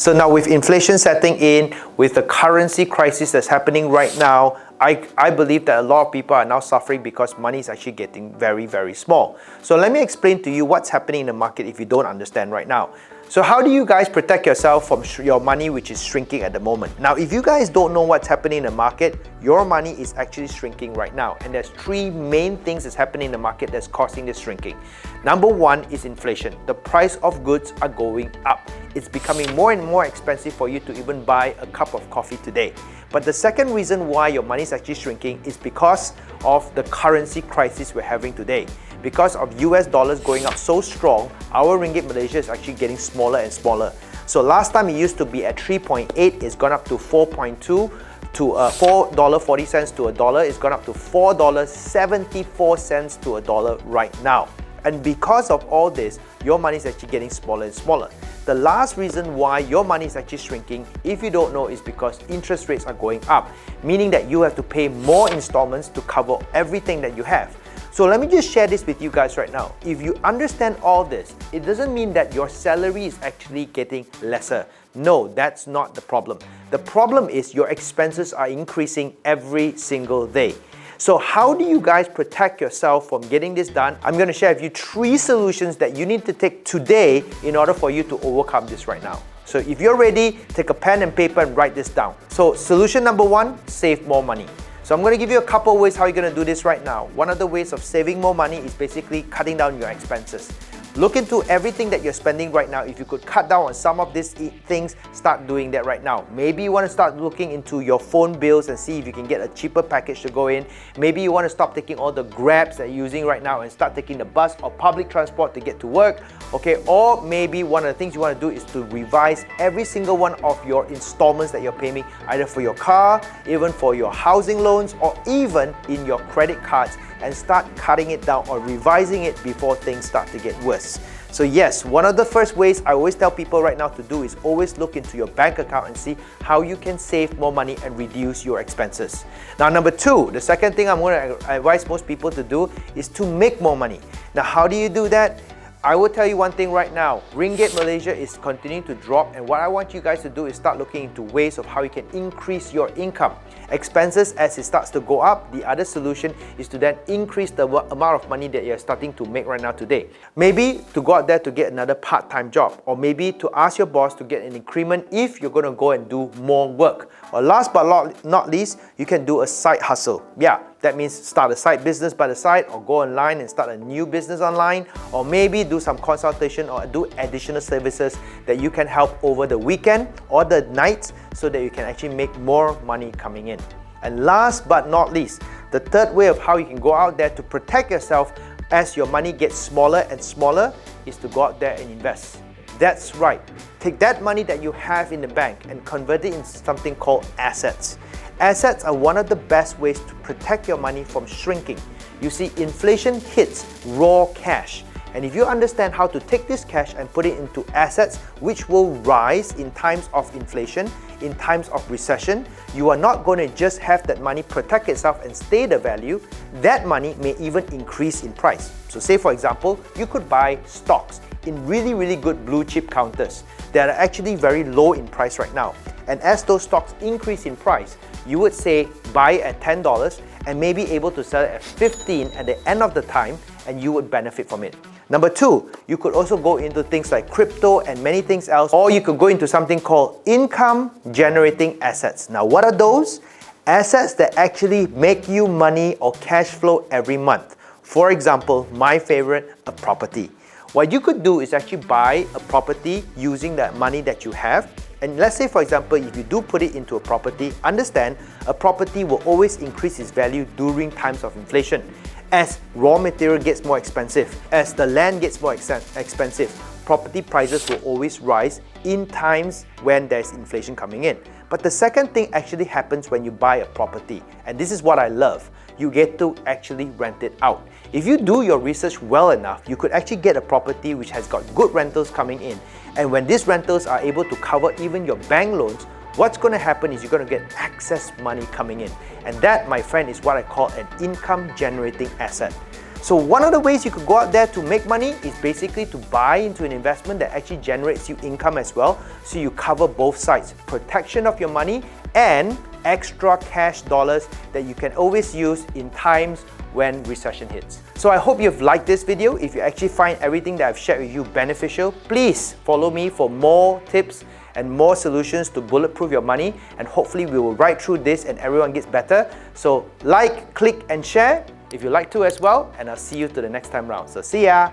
So now with inflation setting in, with the currency crisis that's happening right now, I believe that a lot of people are now suffering because money is actually getting very, very small. So let me explain to you what's happening in the market if you don't understand right now. So how do you guys protect yourself from your money which is shrinking at the moment? Now, if you guys don't know what's happening in the market, your money is actually shrinking right now. And there's three main things that's happening in the market that's causing this shrinking. Number one is inflation. The price of goods are going up. It's becoming more and more expensive for you to even buy a cup of coffee today. But the second reason why your money is actually shrinking is because of the currency crisis we're having today. Because of US dollars going up so strong, our ringgit Malaysia is actually getting smaller and smaller. So last time it used to be at 3.8, it's gone up to 4.2 to $4.40 to a dollar. It's gone up to $4.74 to a dollar right now. And because of all this, your money is actually getting smaller and smaller. The last reason why your money is actually shrinking, if you don't know, is because interest rates are going up, meaning that you have to pay more installments to cover everything that you have. So let me just share this with you guys right now. If you understand all this, it doesn't mean that your salary is actually getting lesser. No, that's not the problem. The problem is your expenses are increasing every single day. So how do you guys protect yourself from getting this done? I'm going to share with you 3 solutions that you need to take today in order for you to overcome this right now. So if you're ready, take a pen and paper and write this down. So solution number 1, save more money. So I'm going to give you a couple of ways how you're going to do this right now. One of the ways of saving more money is basically cutting down your expenses. Look into everything that you're spending right now. If you could cut down on some of these things, start doing that right now. Maybe you want to start looking into your phone bills and see if you can get a cheaper package to go in. Maybe you want to stop taking all the Grabs that you're using right now and start taking the bus or public transport to get to work. Okay, or maybe one of the things you want to do is to revise every single one of your installments that you're paying, either for your car, even for your housing loans, or even in your credit cards, and start cutting it down or revising it before things start to get worse. So yes, one of the first ways I always tell people right now to do is always look into your bank account and see how you can save more money and reduce your expenses. Now number 2, the second thing I'm going to advise most people to do is to make more money. Now how do you do that? I will tell you one thing right now, Ringgit Malaysia is continuing to drop, and what I want you guys to do is start looking into ways of how you can increase your income. Expenses, as it starts to go up, the other solution is to then increase the amount of money that you're starting to make right now today. Maybe to go out there to get another part-time job, or maybe to ask your boss to get an increment if you're going to go and do more work. Or last but not least, you can do a side hustle. Yeah, that means start a side business by the side, or go online and start a new business online, or maybe do some consultation or do additional services that you can help over the weekend or the nights so that you can actually make more money coming in. And last but not least, the third way of how you can go out there to protect yourself as your money gets smaller and smaller is to go out there and invest. That's right. Take that money that you have in the bank and convert it into something called assets. Assets are one of the best ways to protect your money from shrinking. You see, inflation hits raw cash. And if you understand how to take this cash and put it into assets which will rise in times of inflation, in times of recession, you are not going to just have that money protect itself and stay the value. That money may even increase in price. So say for example, you could buy stocks in really, really good blue chip counters that are actually very low in price right now. And as those stocks increase in price, you would say buy at $10 and maybe able to sell it at $15 at the end of the time, and you would benefit from it. Number 2, you could also go into things like crypto and many things else, or you could go into something called income generating assets. Now what are those? Assets that actually make you money or cash flow every month. For example, my favorite, a property. What you could do is actually buy a property using that money that you have. And let's say, for example, if you do put it into a property, understand a property will always increase its value during times of inflation. As raw material gets more expensive, as the land gets more expensive, property prices will always rise in times when there's inflation coming in. But the second thing actually happens when you buy a property, and this is what I love. You get to actually rent it out. If you do your research well enough, you could actually get a property which has got good rentals coming in. And when these rentals are able to cover even your bank loans, what's going to happen is you're going to get excess money coming in. And that, my friend, is what I call an income generating asset. So one of the ways you could go out there to make money is basically to buy into an investment that actually generates you income as well, so you cover both sides, protection of your money and extra cash dollars that you can always use in times when recession hits. So I hope you've liked this video. If you actually find everything that I've shared with you beneficial, please follow me for more tips and more solutions to bulletproof your money, and hopefully we will ride through this and everyone gets better. So like, click and share if you like to as well, and I'll see you to the next time round. So see ya!